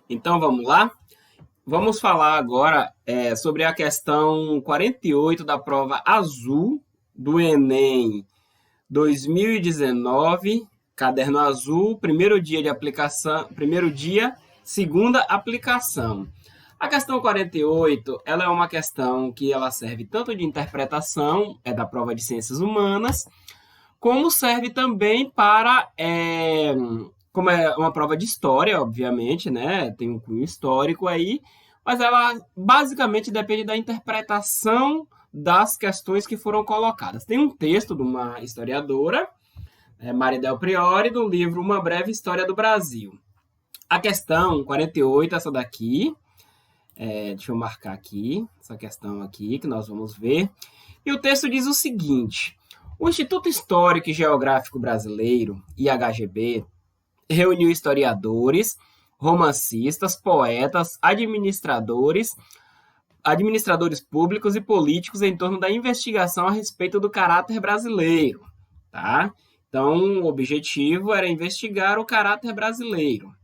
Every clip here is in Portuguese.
Então vamos lá? Vamos falar agora sobre a questão 48 da prova azul do Enem 2019, caderno azul, primeiro dia de aplicação, primeiro dia, segunda aplicação. A questão 48, ela é uma questão que ela serve tanto de interpretação, é da prova de ciências humanas, como serve também para como é uma prova de história, obviamente, né? Tem um cunho histórico aí, mas ela basicamente depende da interpretação das questões que foram colocadas. Tem um texto de uma historiadora, Maridel Priori, do livro Uma Breve História do Brasil. A questão 48, essa daqui, deixa eu marcar aqui, essa questão aqui que nós vamos ver. E o texto diz o seguinte: o Instituto Histórico e Geográfico Brasileiro, IHGB, reuniu historiadores, romancistas, poetas, administradores públicos e políticos em torno da investigação a respeito do caráter brasileiro, tá? Então, o objetivo era investigar o caráter brasileiro.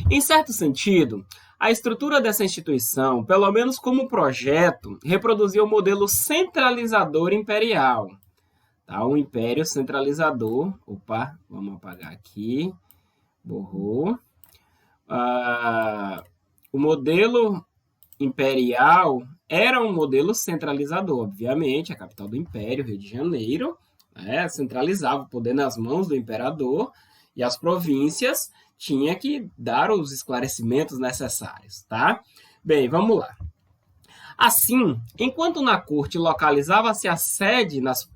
Em certo sentido, a estrutura dessa instituição, pelo menos como projeto, reproduzia o modelo centralizador imperial. Tá? Um império centralizador. Opa, vamos apagar aqui. Borrou. O modelo imperial era um modelo centralizador, obviamente, a capital do império, Rio de Janeiro, centralizava o poder nas mãos do imperador e as províncias tinham que dar os esclarecimentos necessários, tá? Bem, vamos lá. Assim, enquanto na corte localizava-se a sede nas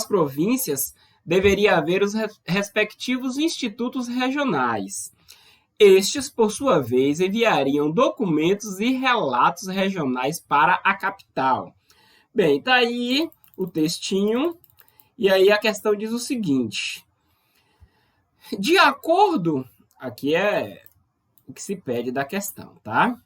províncias, deveria haver os respectivos institutos regionais. Estes, por sua vez, enviariam documentos e relatos regionais para a capital. Bem, tá aí o textinho, e aí a questão diz o seguinte: de acordo, aqui é o que se pede da questão, tá?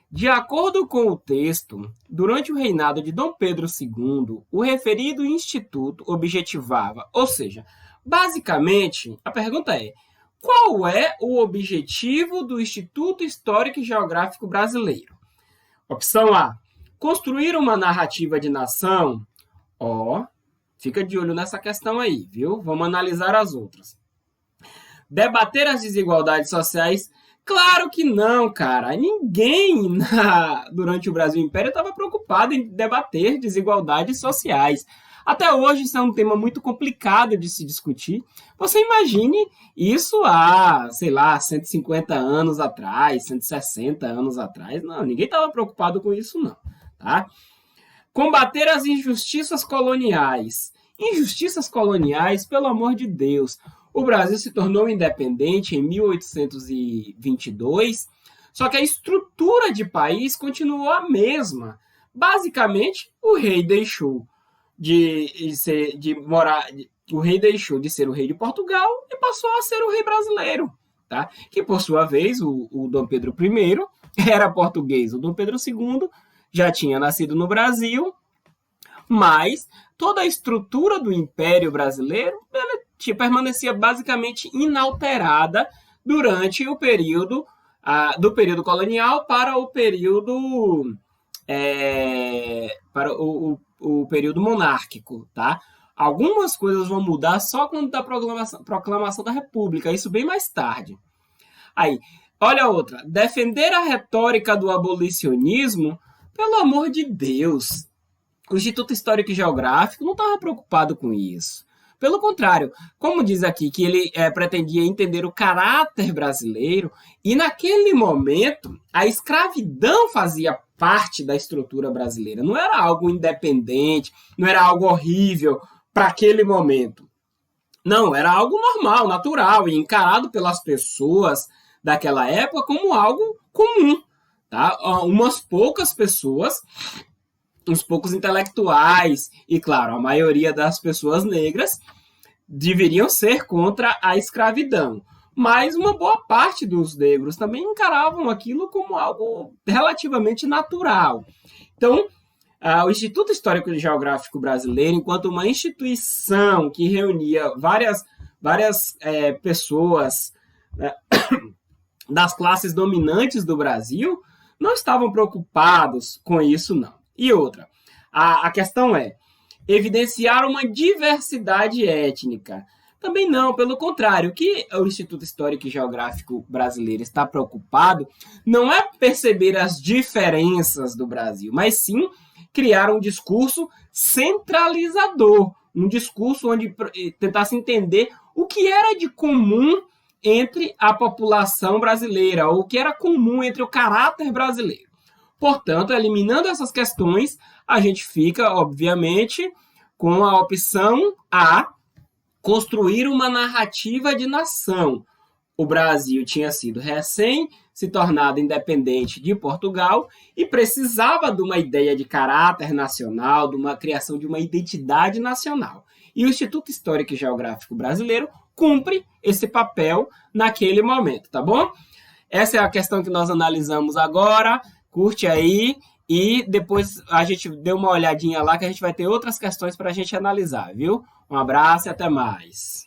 De acordo com o texto, durante o reinado de Dom Pedro II, o referido instituto objetivava, ou seja, basicamente, a pergunta é: qual é o objetivo do Instituto Histórico e Geográfico Brasileiro? Opção A: construir uma narrativa de nação. Fica de olho nessa questão aí, viu? Vamos analisar as outras. Debater as desigualdades sociais. Claro que não, cara. Ninguém durante o Brasil Império estava preocupado em debater desigualdades sociais. Até hoje isso é um tema muito complicado de se discutir. Você imagine isso há, 150 anos atrás, 160 anos atrás. Não, ninguém estava preocupado com isso, não. Tá? Combater as injustiças coloniais. Injustiças coloniais, pelo amor de Deus. O Brasil se tornou independente em 1822, só que a estrutura de país continuou a mesma. Basicamente, o rei deixou o rei deixou de ser o rei de Portugal e passou a ser o rei brasileiro, tá? Que por sua vez o Dom Pedro I era português, o Dom Pedro II já tinha nascido no Brasil, mas toda a estrutura do Império Brasileiro permanecia basicamente inalterada durante o período do período colonial para o período o período monárquico, tá? Algumas coisas vão mudar só quando da proclamação da República, isso bem mais tarde. Aí, olha a outra. Defender a retórica do abolicionismo, pelo amor de Deus. O Instituto Histórico e Geográfico não estava preocupado com isso. Pelo contrário, como diz aqui, que ele pretendia entender o caráter brasileiro, e naquele momento a escravidão fazia parte da estrutura brasileira. Não era algo independente, não era algo horrível para aquele momento. Não, era algo normal, natural, e encarado pelas pessoas daquela época como algo comum. Tá? Umas poucas pessoas, uns poucos intelectuais e, claro, a maioria das pessoas negras deveriam ser contra a escravidão. Mas uma boa parte dos negros também encaravam aquilo como algo relativamente natural. Então, o Instituto Histórico e Geográfico Brasileiro, enquanto uma instituição que reunia várias pessoas das classes dominantes do Brasil não estavam preocupados com isso, não. E outra, a questão é evidenciar uma diversidade étnica. Também não, pelo contrário, o que o Instituto Histórico e Geográfico Brasileiro está preocupado não é perceber as diferenças do Brasil, mas sim criar um discurso centralizador, um discurso onde tentasse entender o que era de comum entre a população brasileira, ou o que era comum entre o caráter brasileiro. Portanto, eliminando essas questões, a gente fica, obviamente, com a opção A, construir uma narrativa de nação. O Brasil tinha sido recém se tornado independente de Portugal e precisava de uma ideia de caráter nacional, de uma criação de uma identidade nacional. E o Instituto Histórico e Geográfico Brasileiro cumpre esse papel naquele momento, tá bom? Essa é a questão que nós analisamos agora. Curte aí e depois a gente dê uma olhadinha lá que a gente vai ter outras questões para a gente analisar, viu? Um abraço e até mais.